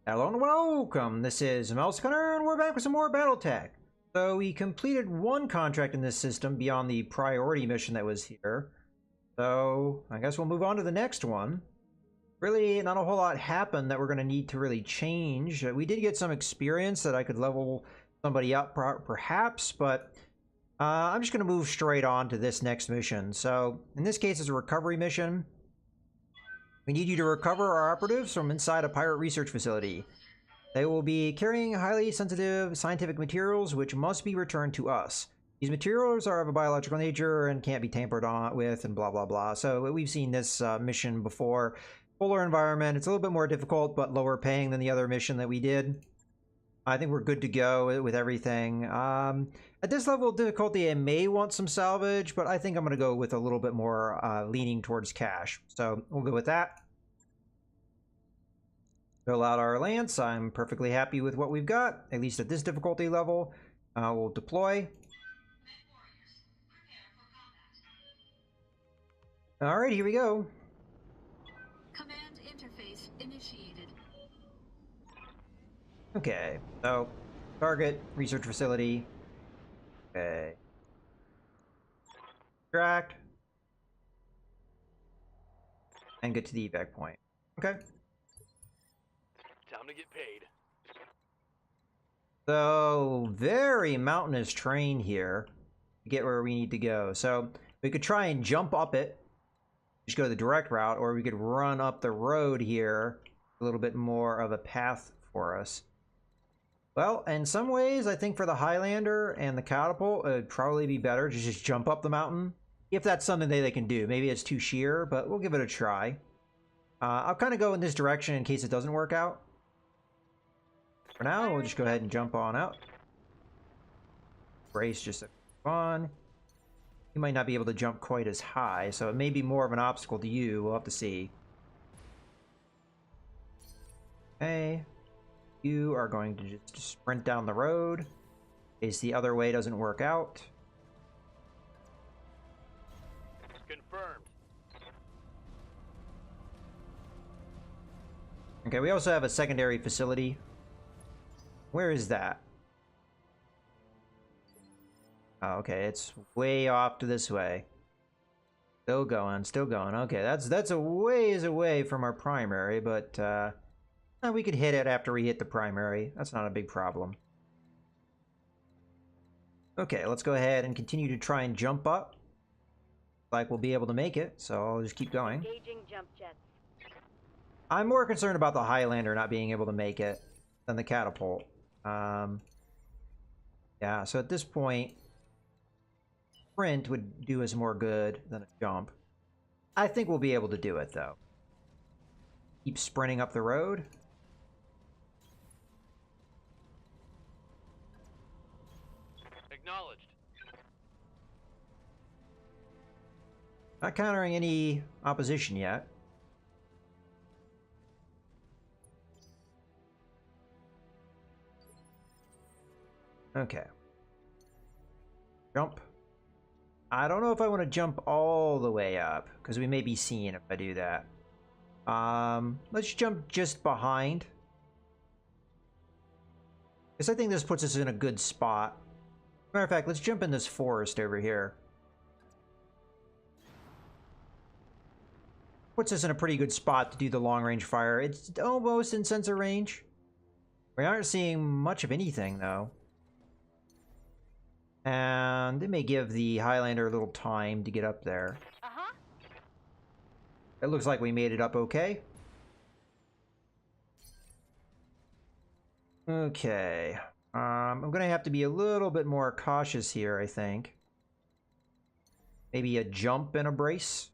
Hello and welcome! This is Hunter, and we're back with some more BattleTech. So we completed one contract in this system beyond the priority mission that was here. So I guess we'll move on to the next one. Really, not a whole lot happened that we're going to need to really change. We did get some experience that I could level somebody up perhaps, but I'm just going to move straight on to this next mission. So in this case, it's a recovery mission. We need you to recover our operatives from inside a pirate research facility. They will be carrying highly sensitive scientific materials which must be returned to us. These materials are of a biological nature and can't be tampered on with and blah blah blah. So we've seen this mission before. Polar environment, it's a little bit more difficult but lower paying than the other mission that we did. I think we're good to go with everything. At this level of difficulty, I may want some salvage, but I think I'm going to go with a little bit more leaning towards cash. So we'll go with that. Fill out our lance. I'm perfectly happy with what we've got, at least at this difficulty level. We'll deploy. All right, here we go. Command interface initiated. Okay, so target, research facility. Okay. Extract. And get to the evac point. Okay. Time to get paid. So, very mountainous terrain here to get where we need to go. So, we could try and jump up it, just go the direct route, or we could run up the road here, a little bit more of a path for us. Well, in some ways, I think for the Highlander and the catapult, it would probably be better to just jump up the mountain. If that's something they can do. Maybe it's too sheer, but we'll give it a try. I'll kind of go in this direction in case it doesn't work out. For now, we'll just go ahead and jump on out. Brace just on. You might not be able to jump quite as high, so it may be more of an obstacle to you. We'll have to see. Okay. You are going to just sprint down the road in case the other way doesn't work out. Confirmed. Okay, we also have a secondary facility. Where is that? Oh, okay, it's way off to this way. Still going, still going. Okay, that's a ways away from our primary, but we could hit it after we hit the primary. That's not a big problem. Okay, let's go ahead and continue to try and jump up. Like we'll be able to make it, so I'll just keep going. Engaging jump jets. I'm more concerned about the Highlander not being able to make it than the catapult. Yeah, so at this point, sprint would do us more good than a jump. I think we'll be able to do it, though. Keep sprinting up the road. Acknowledged. Not countering any opposition yet. Okay. Jump. I don't know if I want to jump all the way up, because we may be seen if I do that. Let's jump just behind. Because I think this puts us in a good spot. Matter of fact, let's jump in this forest over here. Puts us in a pretty good spot to do the long-range fire. It's almost in sensor range. We aren't seeing much of anything, though. And it may give the Highlander a little time to get up there. It looks like we made it up okay. Okay. I'm going to have to be a little bit more cautious here, I think. Maybe a jump and a brace.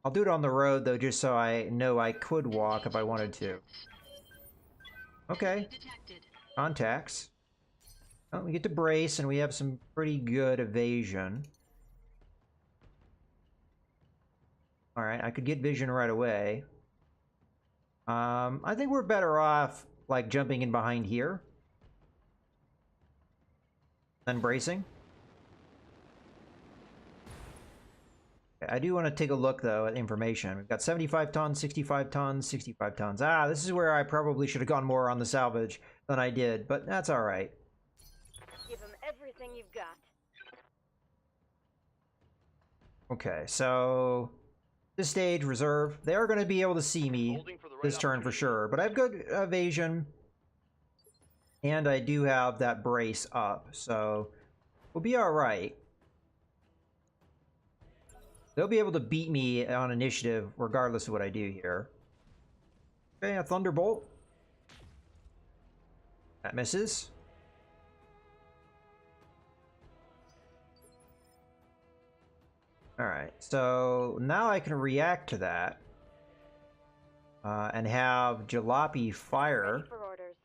I'll do it on the road, though, just so I know I could walk if I wanted to. Okay. Contacts. Well, we get to brace, and we have some pretty good evasion. Alright, I could get vision right away. I think we're better off, like, jumping in behind here. Then bracing. I do want to take a look, though, at information. We've got 75 tons, 65 tons, 65 tons. Ah, this is where I probably should have gone more on the salvage than I did, but that's all right. Give them everything you've got. Okay, so this stage, reserve. They are going to be able to see me Holding for the right this turn for opportunity. sure, but I have good evasion, and I do have that brace up, so we'll be all right. They'll be able to beat me on initiative regardless of what I do here. Okay, a Thunderbolt. That misses. Alright, so now I can react to that. And have Jalopy fire. Ready for orders.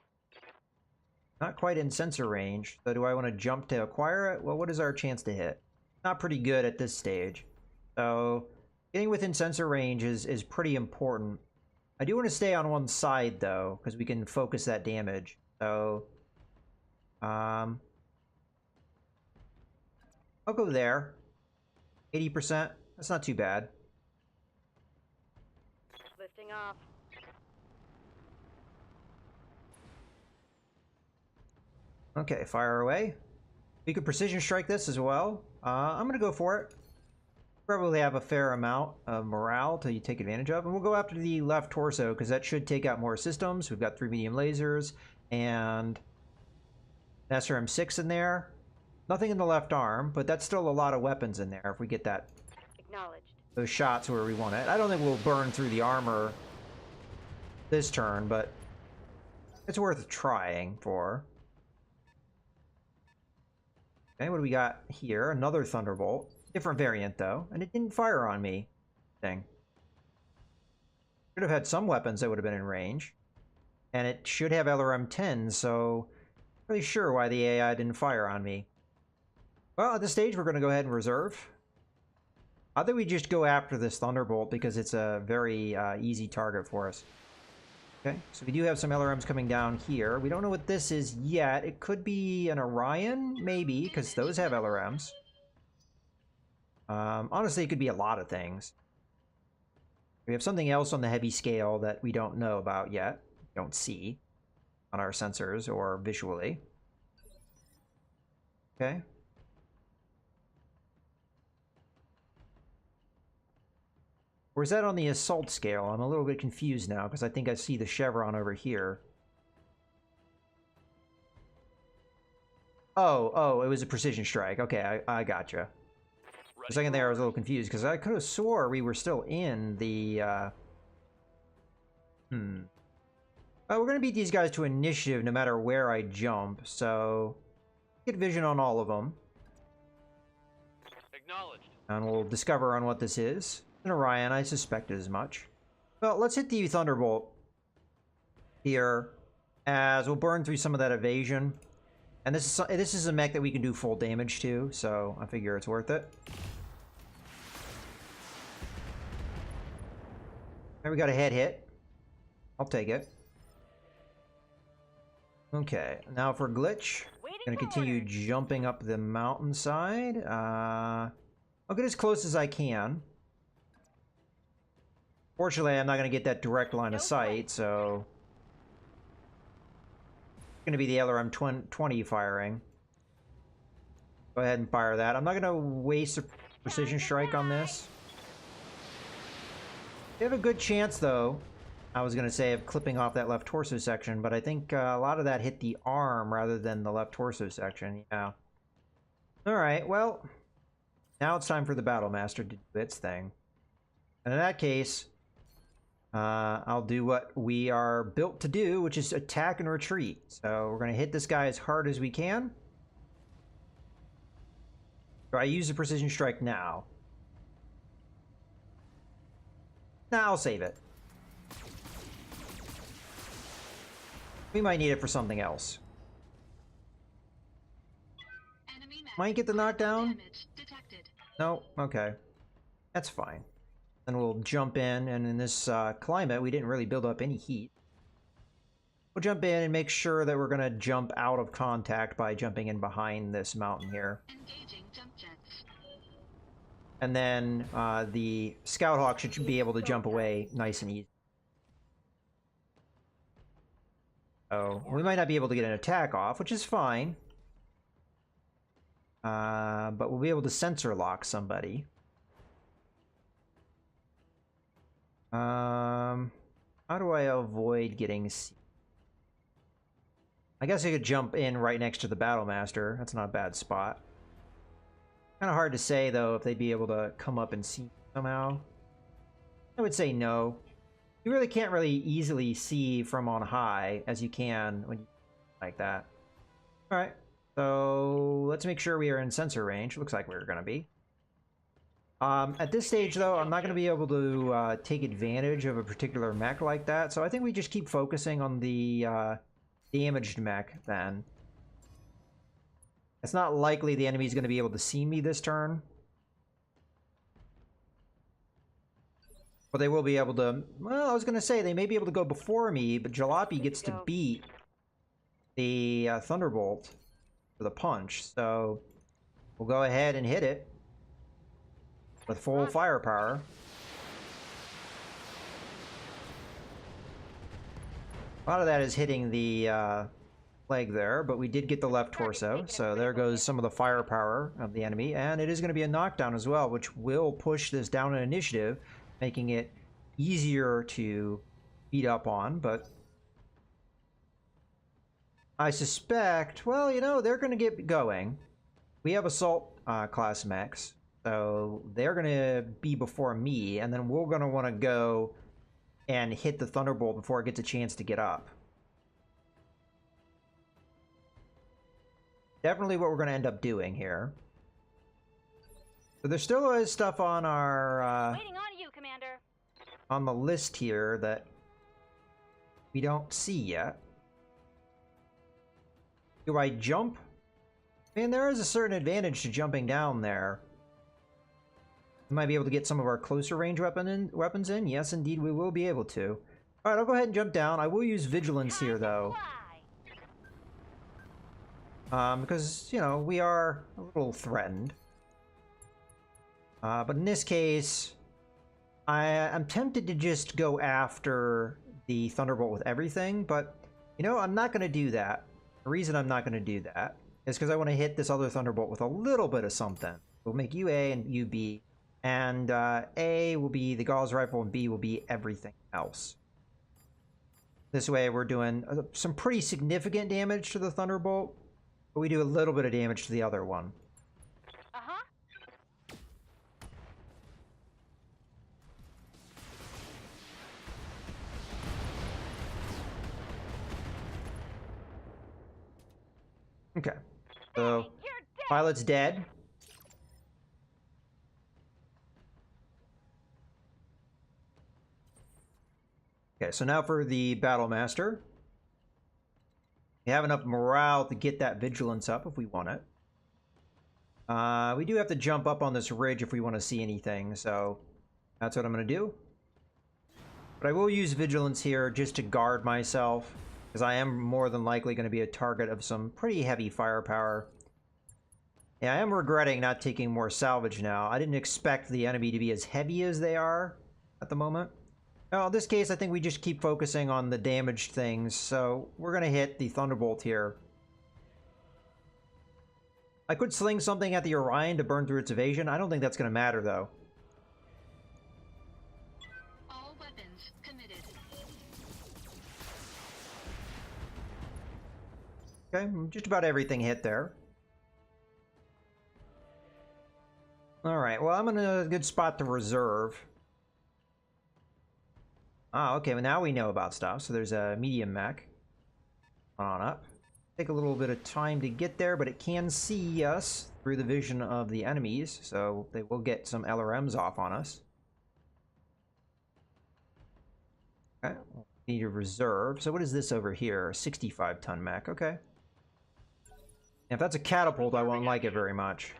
Not quite in sensor range. So do I want to jump to acquire it? Well, what is our chance to hit? Not pretty good at this stage. So getting within sensor range is pretty important. I do want to stay on one side, though, because we can focus that damage. So I'll go there. 80%. That's not too bad. Lifting off. Okay, fire away. We could precision strike this as well. I'm going to go for it. Probably have a fair amount of morale to take advantage of. And we'll go after the left torso, because that should take out more systems. We've got 3 medium lasers and SRM-6 in there. Nothing in the left arm, but that's still a lot of weapons in there if we get that Acknowledged. those shots where we want it. I don't think we'll burn through the armor this turn, but it's worth trying for. Okay, what do we got here? Another Thunderbolt. Different variant, though. And it didn't fire on me. Dang. Should have had some weapons that would have been in range. And it should have LRM-10, so not really sure why the AI didn't fire on me. Well, at this stage, we're going to go ahead and reserve. I think we just go after this Thunderbolt because it's a very easy target for us. Okay, so we do have some LRMs coming down here. We don't know what this is yet. It could be an Orion, maybe, because those have LRMs. Honestly, it could be a lot of things. We have something else on the heavy scale that we don't know about yet. Don't see on our sensors or visually. Okay. Or is that on the assault scale? I'm a little bit confused now because I think I see the chevron over here. Oh, it was a precision strike. Okay, I gotcha. For a second there, I was a little confused because I could have swore we were still in the. We're gonna beat these guys to initiative no matter where I jump, so get vision on all of them. Acknowledged. And we'll discover on what this is. An Orion, I suspected as much. Well, let's hit the Thunderbolt here, as we'll burn through some of that evasion. And this is a mech that we can do full damage to, so I figure it's worth it. There we got a head hit. I'll take it. Okay, now for glitch. Gonna continue jumping up the mountainside. I'll get as close as I can. Fortunately, I'm not going to get that direct line of sight, so it's going to be the LRM-20 firing. Go ahead and fire that. I'm not going to waste a precision strike on this. You have a good chance, though, I was going to say, of clipping off that left torso section, but I think a lot of that hit the arm rather than the left torso section. Yeah. Alright, well, now it's time for the Battle Master to do its thing. And in that case, I'll do what we are built to do, which is attack and retreat. So we're going to hit this guy as hard as we can. So I use the precision strike now. Nah, I'll save it. We might need it for something else. Might get the knockdown? No? Okay. That's fine. Then we'll jump in, and in this climate, we didn't really build up any heat. We'll jump in and make sure that we're going to jump out of contact by jumping in behind this mountain here. Engaging jump jets. And then the Scout Hawk should be able to jump away nice and easy. So we might not be able to get an attack off, which is fine. But we'll be able to sensor lock somebody. How do I avoid getting... I guess I could jump in right next to the Battlemaster. That's not a bad spot. Kind of hard to say, though, if they'd be able to come up and see somehow. I would say no. You really can't really easily see from on high as you can when you like that. Alright, so let's make sure we are in sensor range. Looks like we're going to be. At this stage, though, I'm not going to be able to take advantage of a particular mech like that, so I think we just keep focusing on the damaged mech, then. It's not likely the enemy's going to be able to see me this turn. But they will be able to... Well, I was going to say, they may be able to go before me, but Jalopy gets to beat the Thunderbolt for the punch, so we'll go ahead and hit it with full firepower. A lot of that is hitting the leg there, but we did get the left torso, so there goes some of the firepower of the enemy, and it is going to be a knockdown as well, which will push this down in initiative, making it easier to beat up on. But I suspect, well, you know, they're going to get going. We have assault class mechs, so they're going to be before me, and then we're going to want to go and hit the Thunderbolt before it gets a chance to get up. Definitely what we're going to end up doing here. So there still is stuff on our Waiting on you, Commander. on the list here that we don't see yet. Do I jump? I mean, there is a certain advantage to jumping down there. We might be able to get some of our closer range weapons in. Yes, indeed, we will be able to. All right, I'll go ahead and jump down. I will use Vigilance here, though. Because, you know, we are a little threatened. But in this case, I'm tempted to just go after the Thunderbolt with everything, but, you know, I'm not going to do that. The reason I'm not going to do that is because I want to hit this other Thunderbolt with a little bit of something. We'll make you A and you B, and A will be the Gauss Rifle and B will be everything else. This way we're doing some pretty significant damage to the Thunderbolt, but we do a little bit of damage to the other one. Uh-huh. Okay, so pilot's dead. Okay, so now for the Battlemaster. We have enough morale to get that vigilance up if we want it. We do have to jump up on this ridge if we want to see anything, so that's what I'm going to do. But I will use vigilance here just to guard myself, because I am more than likely going to be a target of some pretty heavy firepower. Yeah, I am regretting not taking more salvage now. I didn't expect the enemy to be as heavy as they are at the moment. Now, in this case, I think we just keep focusing on the damaged things, so we're going to hit the Thunderbolt here. I could sling something at the Orion to burn through its evasion. I don't think that's going to matter, though. All weapons committed. Okay, just about everything hit there. Alright, well, I'm in a good spot to reserve. Ah, okay, well, now we know about stuff. So there's a medium mech. On up. Take a little bit of time to get there, but it can see us through the vision of the enemies, so they will get some LRMs off on us. Okay, need to reserve. So what is this over here? A 65-ton mech, okay. If that's a catapult, I won't like it very much.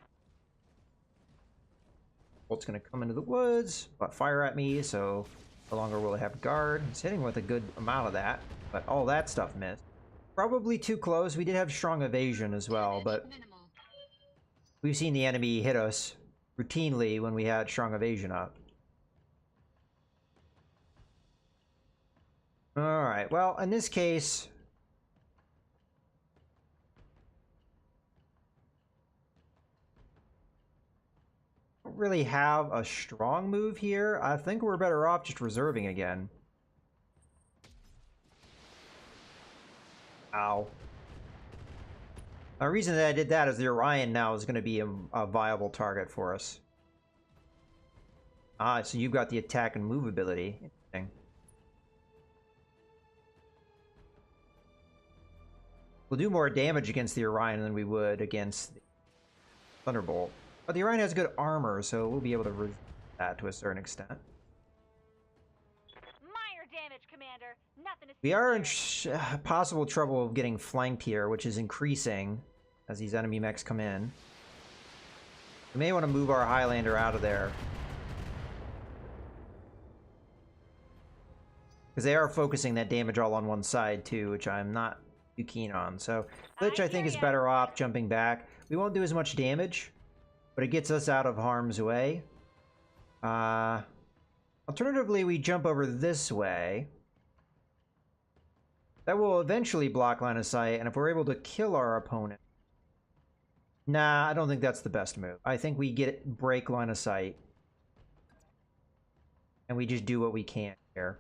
Bolt's gonna come into the woods, but fire at me, so no longer will it have guard. It's hitting with a good amount of that, but all that stuff missed. Probably too close. We did have strong evasion as well, but we've seen the enemy hit us routinely when we had strong evasion up. Alright, well, in this case... don't really have a strong move here. I think we're better off just reserving again. Ow. The reason that I did that is the Orion now is going to be a viable target for us. Ah, so you've got the attack and move ability. Interesting. We'll do more damage against the Orion than we would against the Thunderbolt. But the Orion has good armor, so we'll be able to resist that to a certain extent. Minor damage, Commander. Nothing to We are in possible trouble of getting flanked here, which is increasing as these enemy mechs come in. We may want to move our Highlander out of there. Because they are focusing that damage all on one side too, which I'm not too keen on. So Lich, I think, is better off jumping back. We won't do as much damage, but it gets us out of harm's way. Alternatively, we jump over this way. That will eventually block line of sight, and if we're able to kill our opponent... Nah, I don't think that's the best move. I think we break line of sight. And we just do what we can here.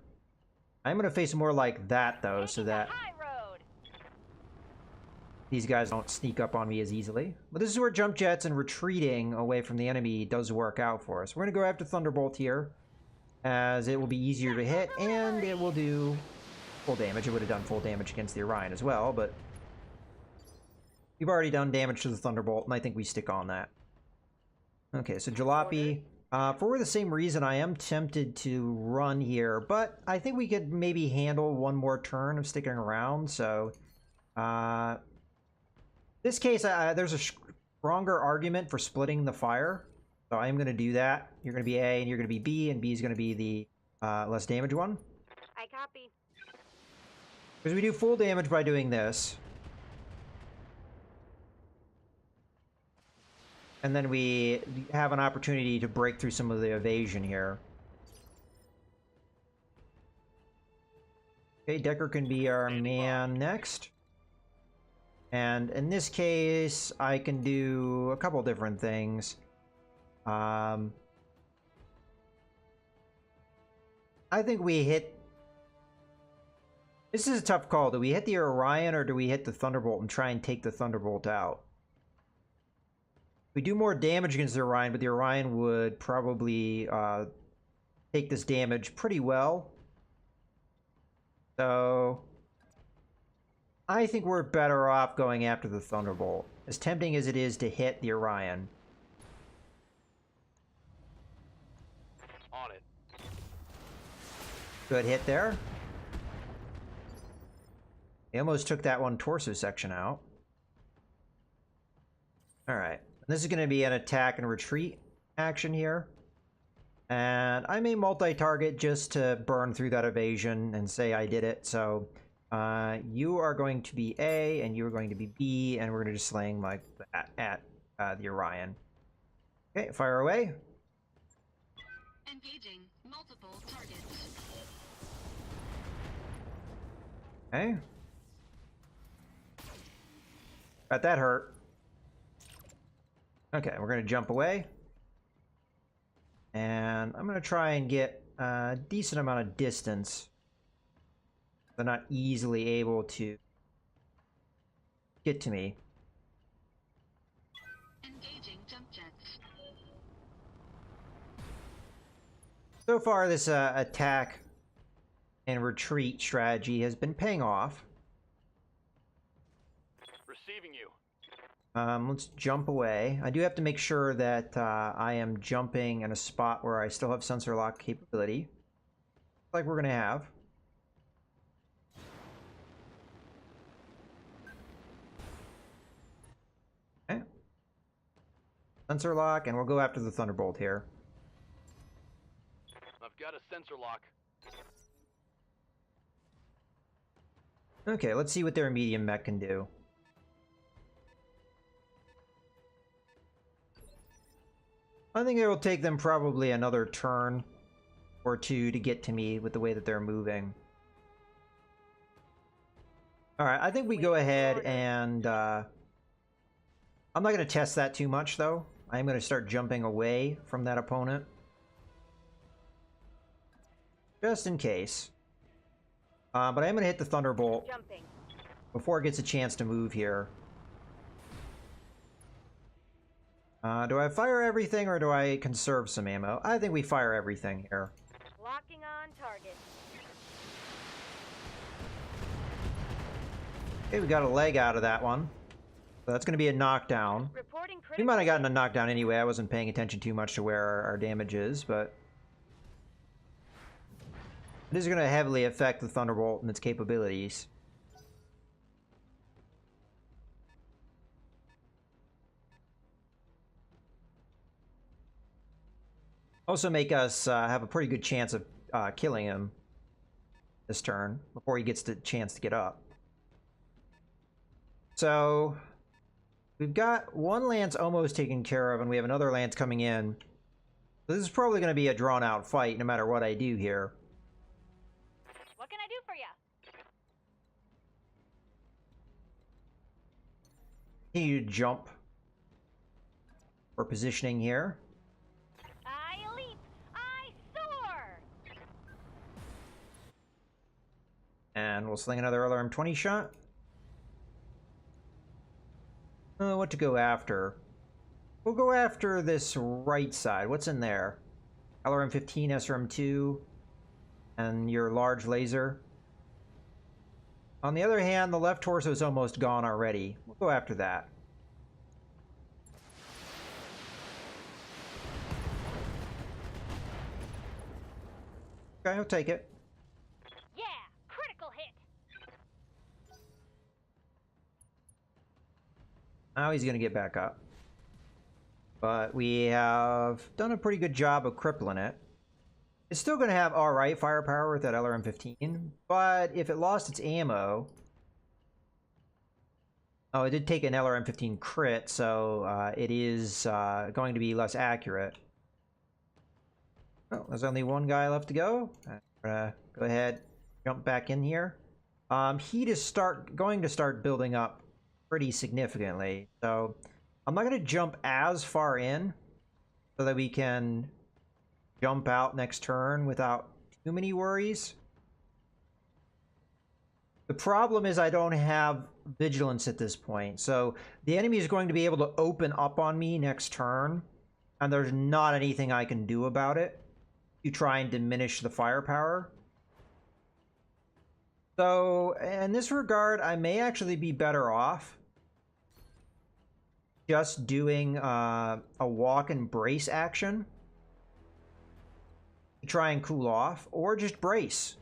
I'm going to face more like that, though, so that these guys don't sneak up on me as easily. But this is where jump jets and retreating away from the enemy does work out for us. We're going to go after Thunderbolt here, as it will be easier to hit, and it will do full damage. It would have done full damage against the Orion as well, but we've already done damage to the Thunderbolt, and I think we stick on that. Okay, so Jalopy. For the same reason, I am tempted to run here, but I think we could maybe handle one more turn of sticking around, so... this case, there's a stronger argument for splitting the fire, so I am going to do that. You're going to be A, and you're going to be B, and B is going to be the less damage one. I copy. Because we do full damage by doing this. And then we have an opportunity to break through some of the evasion here. Okay, Decker can be our man next. And in this case, I can do a couple different things. I think we hit... This is a tough call. Do we hit the Orion or do we hit the Thunderbolt and try and take the Thunderbolt out? We do more damage against the Orion, but the Orion would probably take this damage pretty well. So I think we're better off going after the Thunderbolt, as tempting as it is to hit the Orion. On it. Good hit there. He almost took that one torso section out. Alright. This is going to be an attack and retreat action here. And I may multi-target just to burn through that evasion and say I did it. So you are going to be A and you are going to be B, and we're going to just sling like that at the Orion. Okay, fire away. Engaging multiple targets. Okay. Bet that hurt. Okay, we're going to jump away. And I'm going to try and get a decent amount of distance. They're not easily able to get to me. Engaging jump jets. So far, this attack and retreat strategy has been paying off. Receiving you. Let's jump away. I do have to make sure that I am jumping in a spot where I still have sensor lock capability. Like we're going to have. Okay. Sensor lock, and we'll go after the Thunderbolt here. I've got a sensor lock. Okay, let's see what their medium mech can do. I think it will take them probably another turn or two to get to me with the way that they're moving. Alright, I think we go ahead and... I'm not going to test that too much, though. I'm going to start jumping away from that opponent. Just in case. But I am going to hit the Thunderbolt before it gets a chance to move here. Do I fire everything or do I conserve some ammo? I think we fire everything here. Locking on target. Okay, we got a leg out of that one. So that's going to be a knockdown. Reporting We critical. might have gotten a knockdown anyway. I wasn't paying attention too much to where our damage is, but... it is going to heavily affect the Thunderbolt and its capabilities. Also make us have a pretty good chance of killing him this turn before he gets the chance to get up. So we've got one lance almost taken care of, and we have another lance coming in. So this is probably going to be a drawn-out fight no matter what I do here. What can I do for you? Continue to jump for positioning here. I leap. I soar. And we'll sling another LRM-20 shot. What to go after? We'll go after this right side. What's in there? LRM-15, SRM-2, and your large laser. On the other hand, the left torso is almost gone already. We'll go after that. Okay, I'll take it. Yeah, critical hit. Now he's going to get back up. But we have done a pretty good job of crippling it. It's still going to have alright firepower with that LRM-15, but if it lost its ammo... oh, it did take an LRM-15 crit, so it is going to be less accurate. Oh, there's only one guy left to go. I'm gonna go ahead, jump back in here. Heat is going to start building up pretty significantly, so I'm not going to jump as far in so that we can jump out next turn without too many worries. The problem is I don't have vigilance at this point, so the enemy is going to be able to open up on me next turn, and there's not anything I can do about it to try and diminish the firepower. So in this regard, I may actually be better off just doing a walk and brace action to try and cool off, or just brace,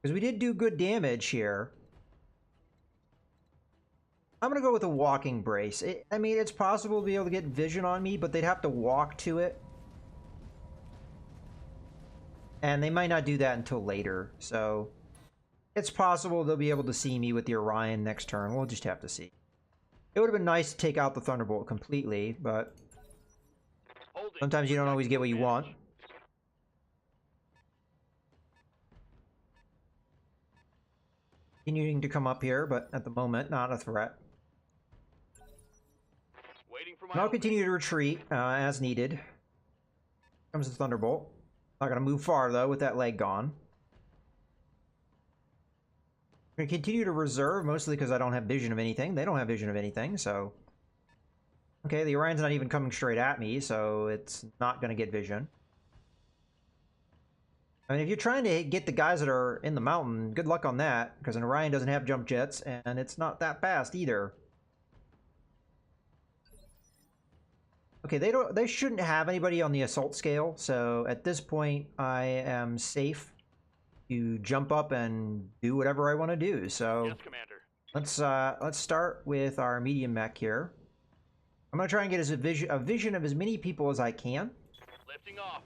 because we did do good damage here. I'm gonna go with a walking brace. I mean, it's possible to be able to get vision on me, but they'd have to walk to it, and they might not do that until later, so it's possible they'll be able to see me with the Orion next turn. We'll just have to see. It would have been nice to take out the Thunderbolt completely, but sometimes you don't always get what you want. Continuing to come up here, but at the moment, not a threat. Waiting for my And I'll continue to retreat as needed. Here comes the Thunderbolt. Not going to move far, though, with that leg gone. I'm going to continue to reserve, mostly because I don't have vision of anything. They don't have vision of anything, so... okay, the Orion's not even coming straight at me, so it's not going to get vision. I mean, if you're trying to get the guys that are in the mountain, good luck on that, because an Orion doesn't have jump jets, and it's not that fast either. Okay, they shouldn't have anybody on the assault scale, so at this point I am safe to jump up and do whatever I want to do. So Yes, Commander. let's start with our medium mech here. I'm gonna try and get a vision of as many people as I can. Lifting off.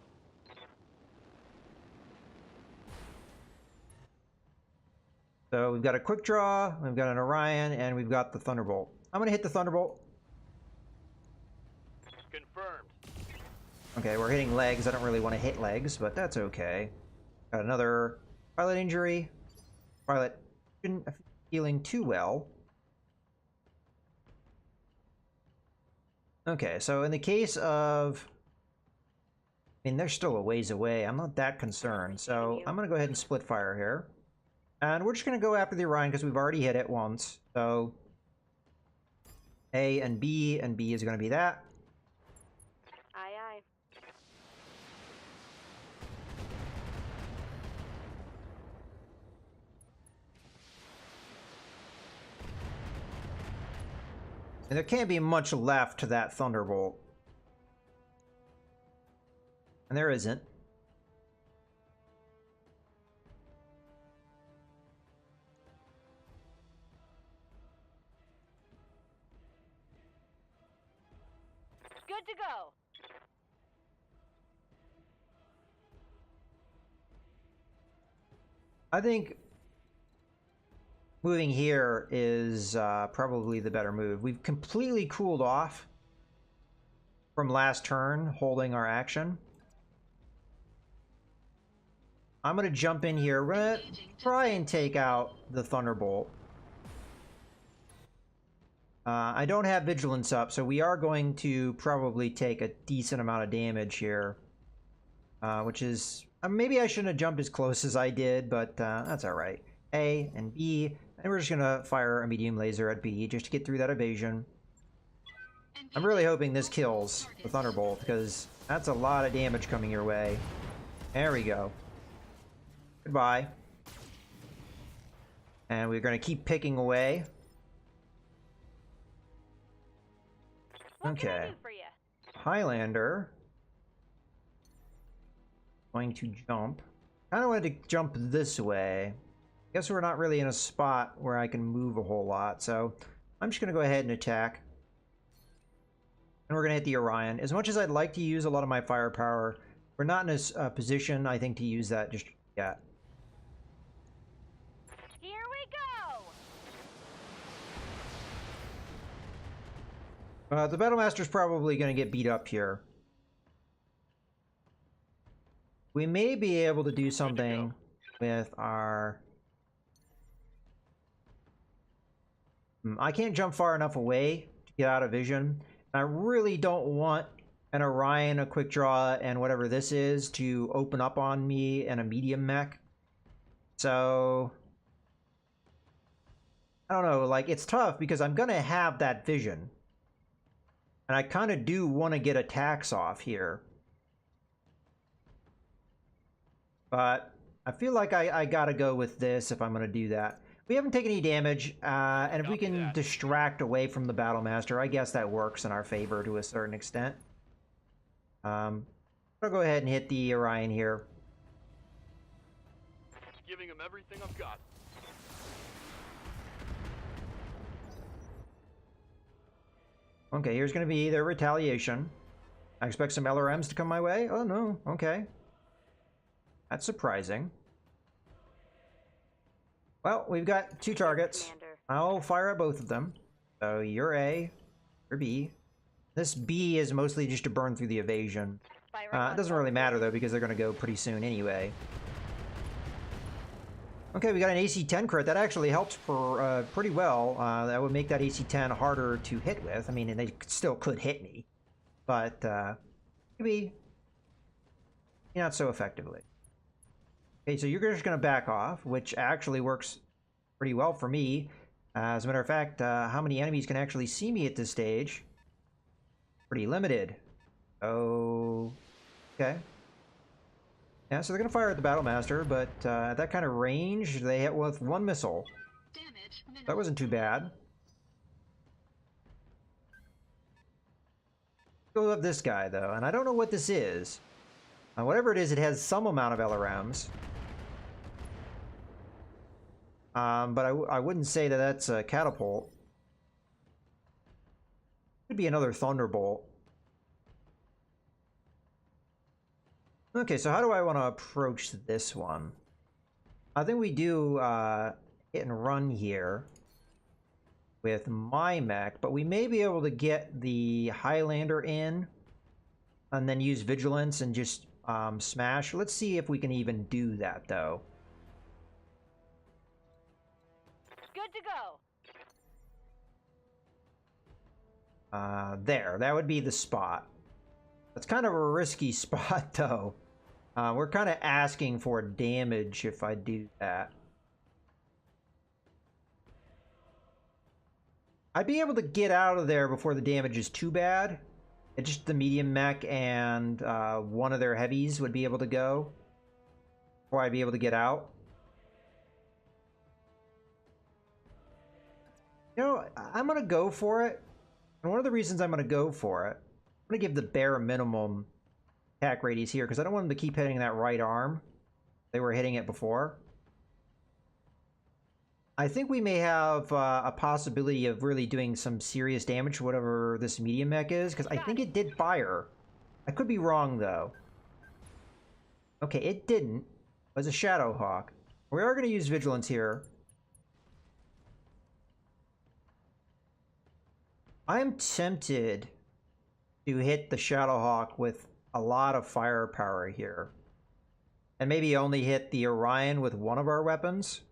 So we've got a quick draw, we've got an Orion, and we've got the Thunderbolt. I'm gonna hit the Thunderbolt. Confirmed. Okay, we're hitting legs. I don't really want to hit legs, but that's okay. Got another pilot injury. Pilot isn't feeling too well. Okay, so in the case of... I mean, they're still a ways away. I'm not that concerned. So I'm going to go ahead and split fire here. And we're just going to go after the Orion because we've already hit it once. So A and B is going to be that. Aye, aye. And there can't be much left to that Thunderbolt. And there isn't. Good to go. I think moving here is probably the better move. We've completely cooled off from last turn, holding our action. I'm going to jump in here. We're going to try and take out the Thunderbolt. I don't have Vigilance up, so we are going to probably take a decent amount of damage here. Which is... maybe I shouldn't have jumped as close as I did, but that's alright. A and B, and we're just going to fire a medium laser at B just to get through that evasion. I'm really hoping this kills the Thunderbolt, because that's a lot of damage coming your way. There we go. Goodbye. And we're going to keep picking away. What can I Okay. do for you? Highlander. Going to jump. Kind of wanted to jump this way. Guess we're not really in a spot where I can move a whole lot, so I'm just going to go ahead and attack. And we're going to hit the Orion. As much as I'd like to use a lot of my firepower, we're not in a position, I think, to use that just yet. Here we go. The Battlemaster's probably going to get beat up here. We may be able to do something with our... I can't jump far enough away to get out of vision. I really don't want an Orion, a quick draw, and whatever this is to open up on me and a medium mech. So... I don't know, like, it's tough because I'm going to have that vision. And I kind of do want to get attacks off here. But I feel like I gotta go with this if I'm gonna do that. We haven't taken any damage, and if we can distract away from the Battlemaster, I guess that works in our favor to a certain extent. I'll go ahead and hit the Orion here. Giving him everything I've got. Okay, here's gonna be their retaliation. I expect some LRMs to come my way. Oh no, okay. That's surprising. Well, we've got two targets. Commander. I'll fire at both of them. So you're A, you're B. This B is mostly just to burn through the evasion. Fire It doesn't really matter though because they're going to go pretty soon anyway. Okay, we got an AC-10 crit. That actually helps for pretty well. That would make that AC-10 harder to hit with. I mean, and they still could hit me, but maybe not so effectively. Okay, so you're just going to back off, which actually works pretty well for me. As a matter of fact, how many enemies can actually see me at this stage? Pretty limited. Oh, okay. Yeah, so they're going to fire at the Battlemaster, but at that kind of range, they hit with one missile. Damage That minimal. wasn't too bad. Go up this guy, though, and I don't know what this is. Whatever it is, it has some amount of LRMs. But I wouldn't say that that's a catapult. Could be another Thunderbolt. Okay, so how do I want to approach this one? I think we do hit and run here with my mech, but we may be able to get the Highlander in and then use vigilance and just smash. Let's see if we can even do that, though. Good to go. There, that would be the spot. That's kind of a risky spot, though. We're kind of asking for damage if I do that. I'd be able to get out of there before the damage is too bad. It's just the medium mech and one of their heavies would be able to go. Or I'd be able to get out. You know, I'm going to go for it. And one of the reasons I'm going to go for it, I'm going to give the bare minimum attack radius here because I don't want them to keep hitting that right arm. They were hitting it before. I think we may have a possibility of really doing some serious damage to whatever this medium mech is, because I think it did fire. I could be wrong, though. Okay, it didn't. It was a Shadow Hawk. We are going to use Vigilance here. I'm tempted to hit the Shadow Hawk with a lot of firepower here. And maybe only hit the Orion with one of our weapons.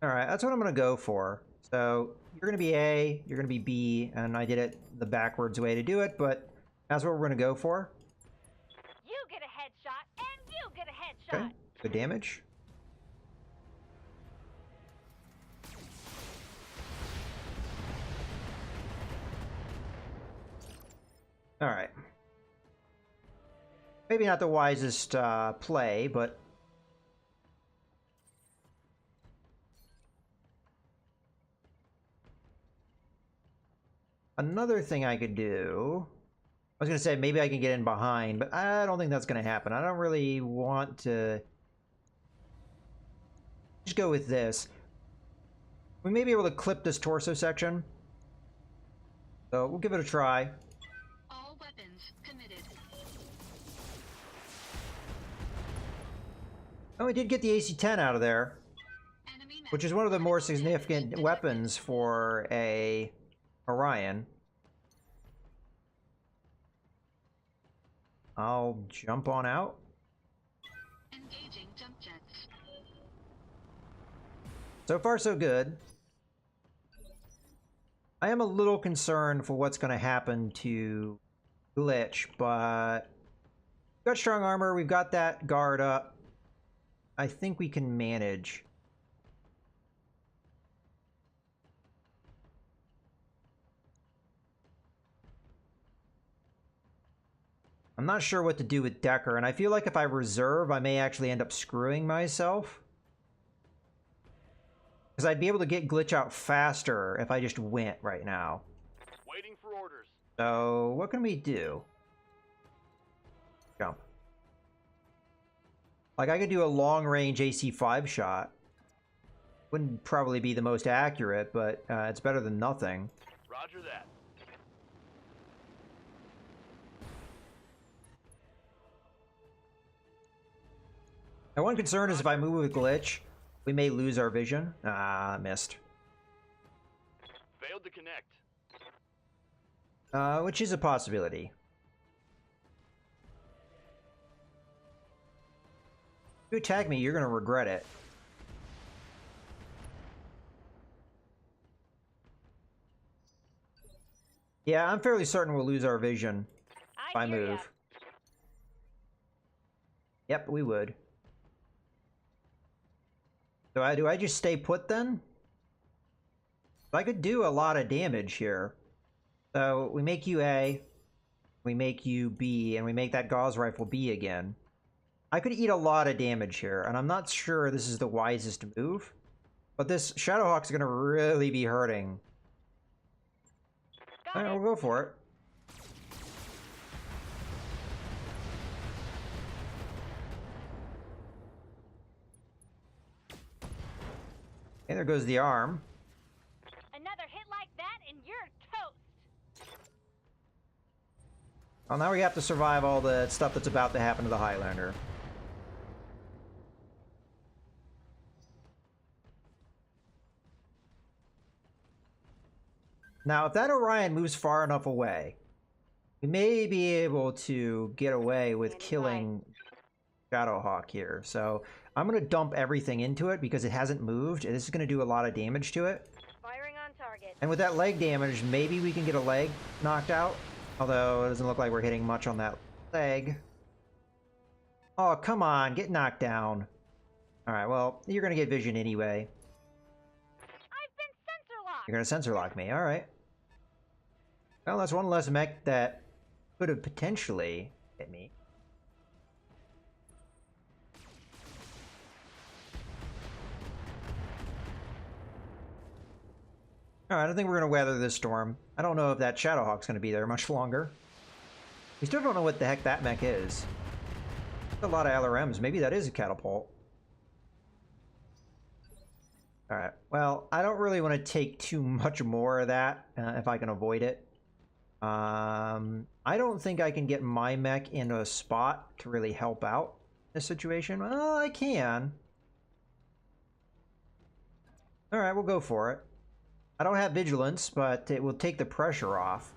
Alright, that's what I'm going to go for. So, you're going to be A, you're going to be B, and I did it the backwards way to do it, but that's what we're going to go for. You get a headshot, and you get a headshot. Okay, good damage. Alright. Maybe not the wisest play, but... Another thing I could do... I was going to say, maybe I can get in behind, but I don't think that's going to happen. I don't really want to... Just go with this. We may be able to clip this torso section. So, we'll give it a try. All weapons committed. Oh, we did get the AC-10 out of there. Enemy Which is one of the more significant weapons for a Orion. I'll jump on out. engaging jump jets. So far, so good. I am a little concerned for what's going to happen to Glitch, but we've got strong armor, we've got that guard up. I think we can manage. I'm not sure what to do with Decker, and I feel like if I reserve, I may actually end up screwing myself. Because I'd be able to get Glitch out faster if I just went right now. Waiting for orders. So, what can we do? Jump. Like, I could do a long-range AC-5 shot. Wouldn't probably be the most accurate, but it's better than nothing. Roger that. My one concern is if I move with Glitch, we may lose our vision. Ah, missed. Failed to connect. Which is a possibility. If you attack me, you're going to regret it. Yeah, I'm fairly certain we'll lose our vision if I hear ya. move. Yep, we would. So do I just stay put then? I could do a lot of damage here. So we make you A, we make you B, and we make that gauze rifle B again. I could eat a lot of damage here, and I'm not sure this is the wisest move. But this Shadowhawk's gonna really be hurting. Got Alright, it. we'll go for it. Okay, there goes the arm. Another hit like that, and you're toast. Well, now we have to survive all the stuff that's about to happen to the Highlander. Now, if that Orion moves far enough away, we may be able to get away with killing Shadowhawk here. So I'm going to dump everything into it because it hasn't moved. And this is going to do a lot of damage to it. Firing on target. And with that leg damage, maybe we can get a leg knocked out. Although it doesn't look like we're hitting much on that leg. Oh, come on. Get knocked down. Alright, well, you're going to get vision anyway. I've been sensor locked. You're going to sensor lock me. Alright. Well, that's one less mech that could have potentially hit me. Alright, I think we're going to weather this storm. I don't know if that Shadowhawk's going to be there much longer. We still don't know what the heck that mech is. A lot of LRMs. Maybe that is a catapult. Alright, well, I don't really want to take too much more of that if I can avoid it. I don't think I can get my mech into a spot to really help out this situation. Well, I can. Alright, we'll go for it. I don't have vigilance, but it will take the pressure off.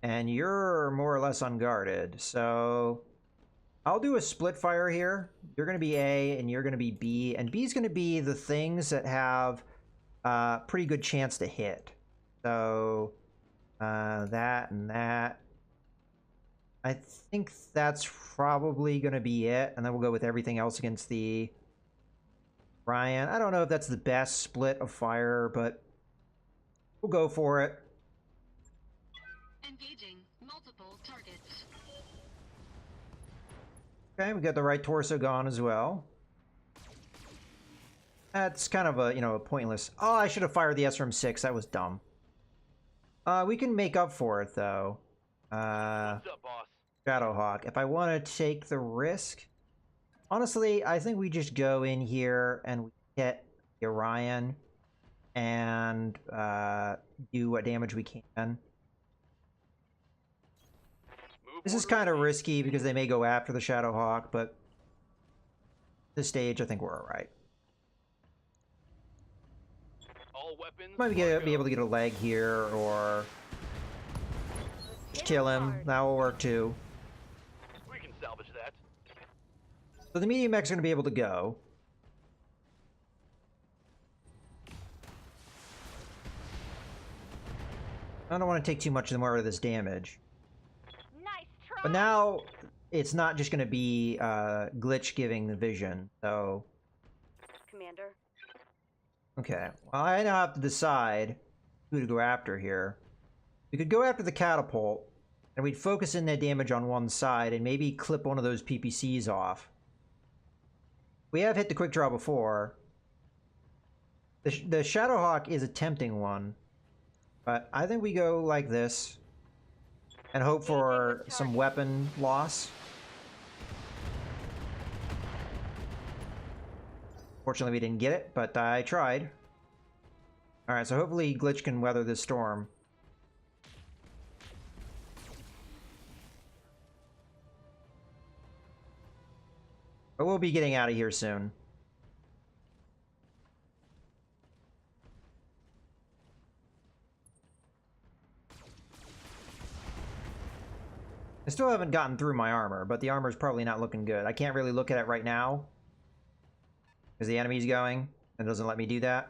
And you're more or less unguarded, so I'll do a split fire here. You're going to be A, and you're going to be B, and B is going to be the things that have a pretty good chance to hit. So that and that. I think that's probably going to be it, and then we'll go with everything else against the Ryan. I don't know if that's the best split of fire, but we'll go for it. Engaging multiple targets. Okay, we got the right torso gone as well. That's kind of a, you know, a pointless... Oh, I should have fired the SRM-6. That was dumb. We can make up for it, though. What's up, boss? Shadowhawk. If I want to take the risk... Honestly, I think we just go in here and we hit the Orion and do what damage we can. This is kind of risky because they may go after the Shadowhawk, but at this stage, I think we're alright. All weapons. Might be able to get a leg here, or just kill him. That will work too. We can salvage that. So the medium mech's going to be able to go. I don't want to take too much more of this damage. Nice try. But now, it's not just going to be glitch giving the vision, so... Commander. Okay, well, I now have to decide who to go after here. We could go after the catapult, and we'd focus in that damage on one side, and maybe clip one of those PPCs off. We have hit the quick draw before. The Shadowhawk is a tempting one, but I think we go like this, and hope for some weapon loss. Fortunately, we didn't get it, but I tried. Alright, so hopefully Glitch can weather this storm. But we'll be getting out of here soon. I still haven't gotten through my armor, but the armor's probably not looking good. I can't really look at it right now, because the enemy's going, and it doesn't let me do that.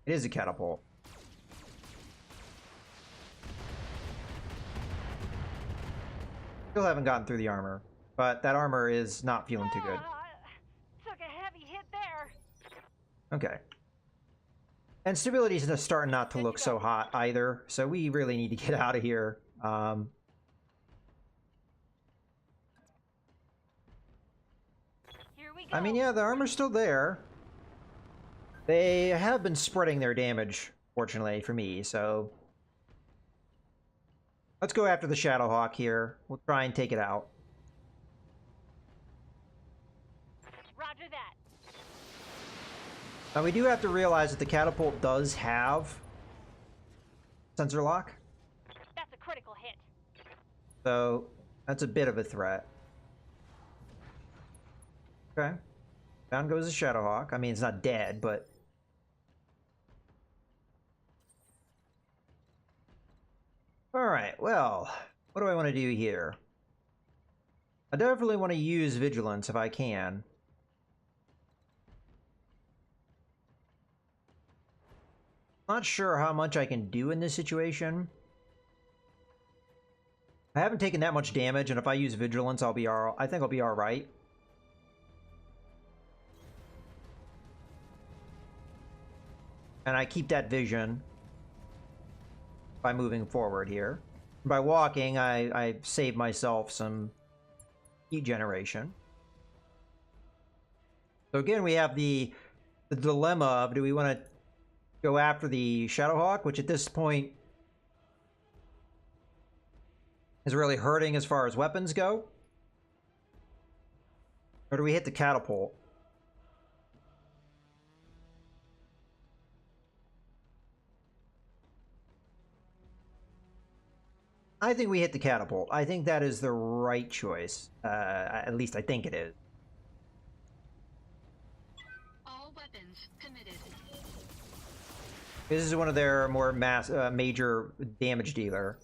It is a catapult. Still haven't gotten through the armor, but that armor is not feeling too good. Took a heavy hit there. Okay. And stability's just starting not to look so hot either, so we really need to get out of here. Here we go. I mean, yeah, the armor's still there. They have been spreading their damage, fortunately, for me, so... Let's go after the Shadowhawk here. We'll try and take it out. Roger that. Now, we do have to realize that the catapult does have sensor lock, That's a critical hit. so that's a bit of a threat. Okay. Down goes the Shadowhawk. I mean, it's not dead, but... Alright, well, what do I want to do here? I definitely want to use Vigilance if I can. Not sure how much I can do in this situation. I haven't taken that much damage, and if I use Vigilance, I think I'll be alright. And I keep that vision by moving forward here. By walking, I save myself some heat generation. So again, we have the dilemma of, do we want to go after the Shadowhawk, which at this point is really hurting as far as weapons go? Or do we hit the catapult? I think we hit the catapult. I think that is the right choice. At least I think it is. All weapons committed. This is one of their more major damage dealer.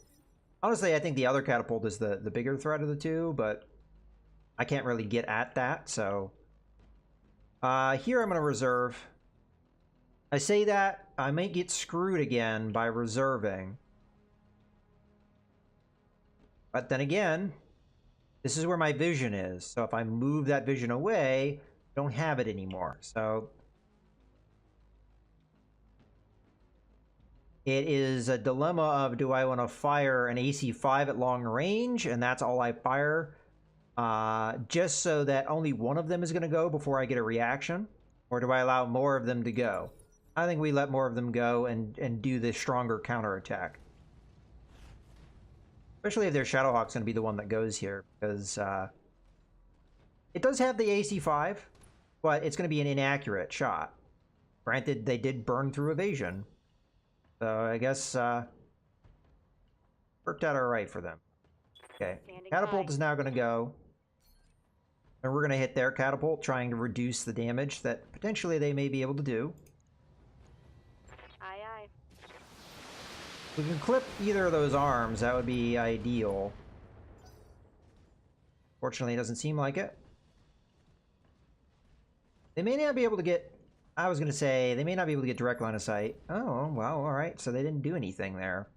Honestly, I think the other catapult is the bigger threat of the two, but I can't really get at that, so... here I'm going to reserve. I say that, I might get screwed again by reserving. But then again, this is where my vision is. So if I move that vision away, I don't have it anymore. So it is a dilemma of, do I want to fire an AC-5 at long range, and that's all I fire, just so that only one of them is going to go before I get a reaction? Or do I allow more of them to go? I think we let more of them go and do the stronger counterattack. Especially if their Shadowhawk's going to be the one that goes here, because it does have the AC-5, but it's going to be an inaccurate shot. Granted, they did burn through evasion, so I guess worked out all right for them. Okay, catapult is now going to go, and we're going to hit their catapult, trying to reduce the damage that potentially they may be able to do. Aye, aye. If we can clip either of those arms, that would be ideal. Fortunately, it doesn't seem like it. They may not be able to get... I was going to say, they may not be able to get direct line of sight. Oh, well, alright, so they didn't do anything there.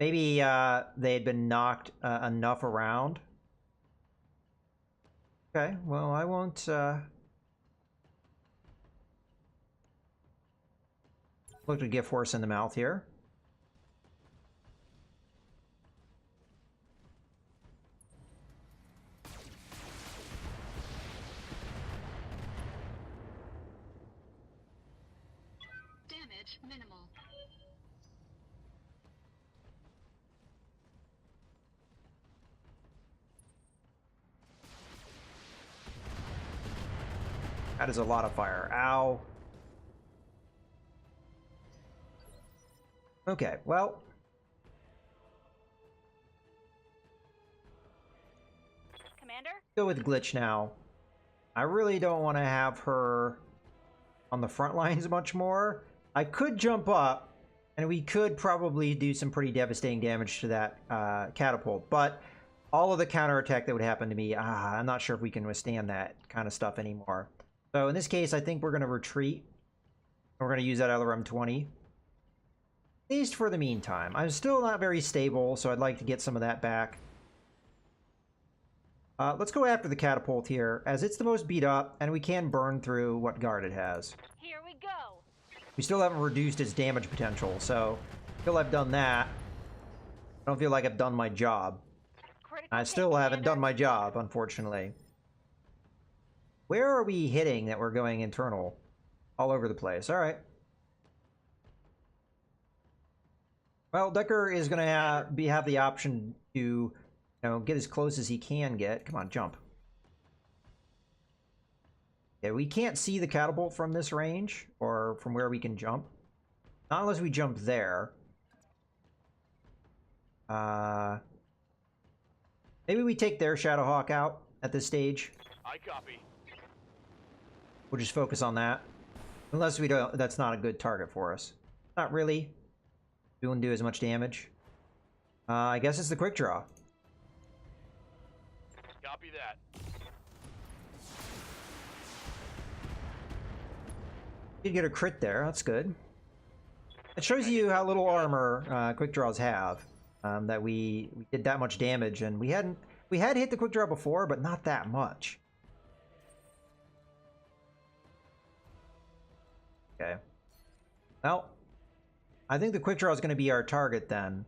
Maybe they had been knocked enough around. Okay, well, I won't... look to gift horse in the mouth here. Damage minimal. That is a lot of fire. Ow. Okay, well. Commander? Go with Glitch now. I really don't want to have her on the front lines much more. I could jump up, and we could probably do some pretty devastating damage to that catapult, but all of the counterattack that would happen to me, I'm not sure if we can withstand that kind of stuff anymore. So in this case, I think we're going to retreat. We're going to use that LRM 20. At least for the meantime. I'm still not very stable, so I'd like to get some of that back. Let's go after the catapult here, as it's the most beat up, and we can burn through what guard it has. Here we go. We still haven't reduced its damage potential, so until I've done that, I don't feel like I've done my job. Critical I hit, still haven't done Commander. my job, unfortunately. Where are we hitting that we're going internal? All over the place. All right. Well, Decker is going to have the option to, get as close as he can get. Come on, jump. Yeah, we can't see the catapult from this range, or from where we can jump. Not unless we jump there. Maybe we take their Shadowhawk out at this stage. I copy. We'll just focus on that. Unless we don't, that's not a good target for us. Not really. We won't do as much damage. I guess it's the quick draw. Copy that. Did get a crit there. That's good. It shows you how little armor quick draws have. That we did that much damage, and we had hit the quick draw before, but not that much. Okay. Well, I think the quick draw is going to be our target then.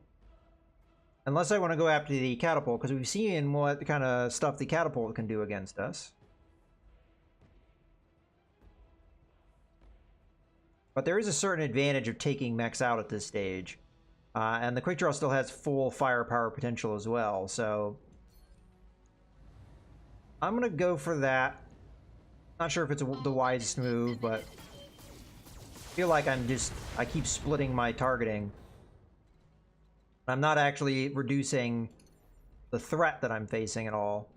Unless I want to go after the catapult, because we've seen what kind of stuff the catapult can do against us. But there is a certain advantage of taking mechs out at this stage. And the quick draw still has full firepower potential as well, so I'm going to go for that. Not sure if it's the wisest move, but I feel like I keep splitting my targeting. I'm not actually reducing the threat that I'm facing at all.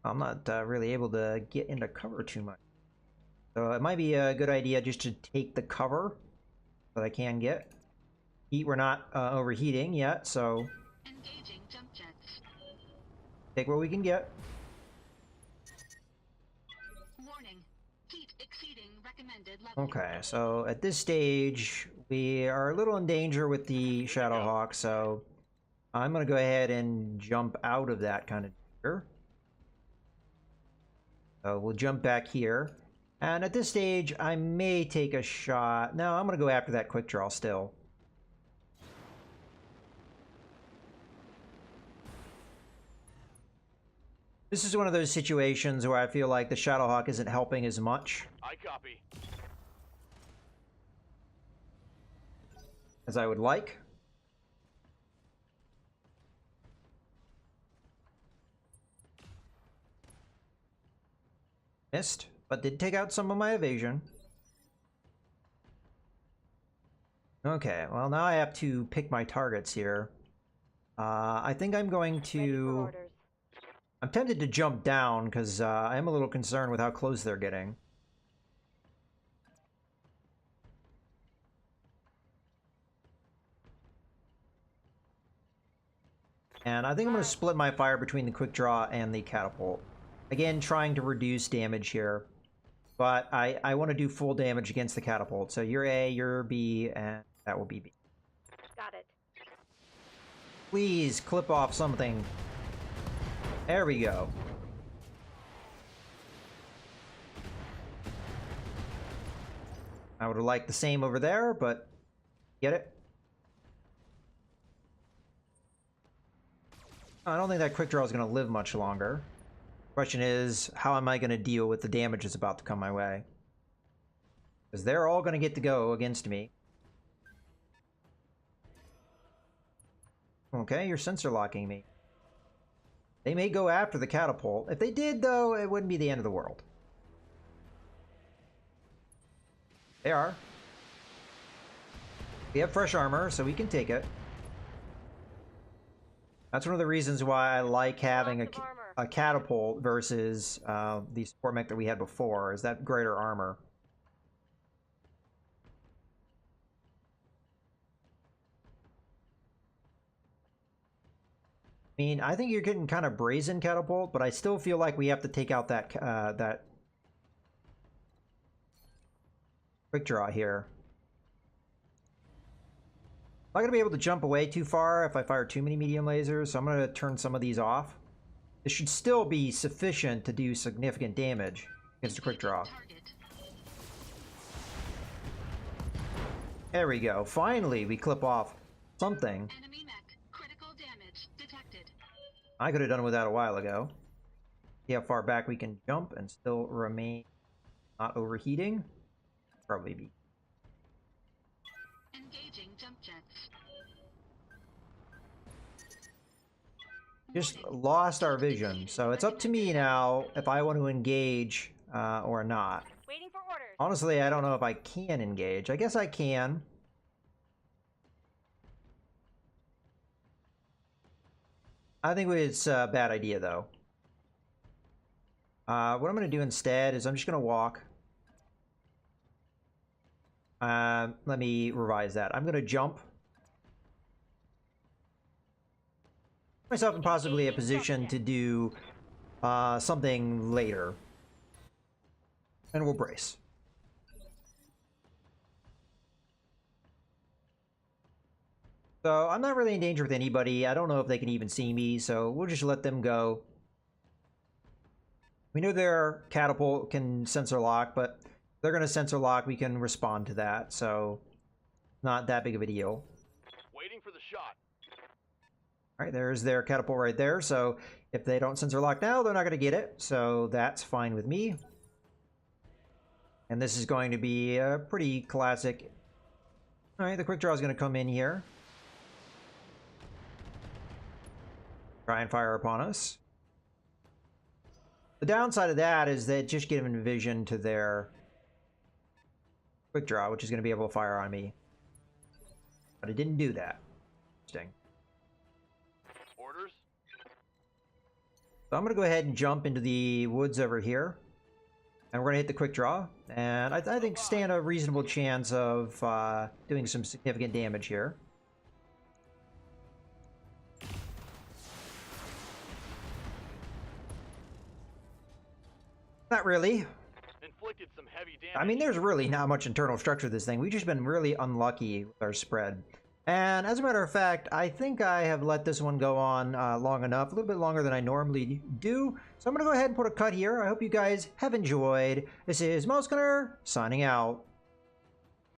I'm not really able to get into cover too much. So it might be a good idea just to take the cover that I can get. We're not overheating yet, so Engaging jump jets. take what we can get. Warning. Heat exceeding recommended level. Okay, so at this stage, we are a little in danger with the Shadowhawk, so I'm going to go ahead and jump out of that kind of danger. So we'll jump back here. And at this stage, I may take a shot. No, I'm going to go after that quick draw still. This is one of those situations where I feel like the Shadowhawk isn't helping as much I copy. as I would like. Missed, but did take out some of my evasion. Okay, well now I have to pick my targets here. I think I'm going to... I'm tempted to jump down because I am a little concerned with how close they're getting. And I think I'm going to split my fire between the quick draw and the catapult. Again, trying to reduce damage here. But I want to do full damage against the catapult. So you're A, you're B, and that will be B. Got it. Please clip off something. There we go. I would have liked the same over there, but get it? I don't think that quick draw is going to live much longer. Question is, how am I going to deal with the damage that's about to come my way? Because they're all going to get to go against me. Okay, you're sensor locking me. They may go after the catapult. If they did, though, it wouldn't be the end of the world. They are. We have fresh armor, so we can take it. That's one of the reasons why I like having a catapult versus the support mech that we had before, is that greater armor. I mean, I think you're getting kind of brazen catapult, but I still feel like we have to take out that that quick draw here. I'm not going to be able to jump away too far if I fire too many medium lasers, so I'm going to turn some of these off. This should still be sufficient to do significant damage against a quick draw. There we go. Finally, we clip off something. Enemy mech. Critical damage detected. I could have done with that a while ago. See how far back we can jump and still remain not overheating. Probably be. Engaging jump jets. Just lost our vision, so it's up to me now if I want to engage or not. Waiting for orders. Honestly, I don't know if I can engage. I guess I can. I think it's a bad idea, though. What I'm going to do instead is I'm just going to walk. Let me revise that. I'm going to jump myself in possibly a position to do something later. And we'll brace. So I'm not really in danger with anybody. I don't know if they can even see me, so we'll just let them go. We know their catapult can sensor lock, but if they're going to sensor lock, we can respond to that, so not that big of a deal. Waiting for the shot. All right, there's their catapult right there, so if they don't sensor lock now, they're not going to get it, so that's fine with me. And this is going to be a pretty classic. All right, the quick draw is going to come in here. Try and fire upon us. The downside of that is that just give them vision to their quick draw, which is going to be able to fire on me. But it didn't do that. Interesting. Orders. So I'm going to go ahead and jump into the woods over here. And we're going to hit the quick draw. And I think stand a reasonable chance of doing some significant damage here. Not really. Inflicted some heavy damage. I mean, there's really not much internal structure to this thing. We've just been really unlucky with our spread. And as a matter of fact, I think I have let this one go on long enough, a little bit longer than I normally do. So I'm going to go ahead and put a cut here. I hope you guys have enjoyed. This is Mouse Gunner signing out.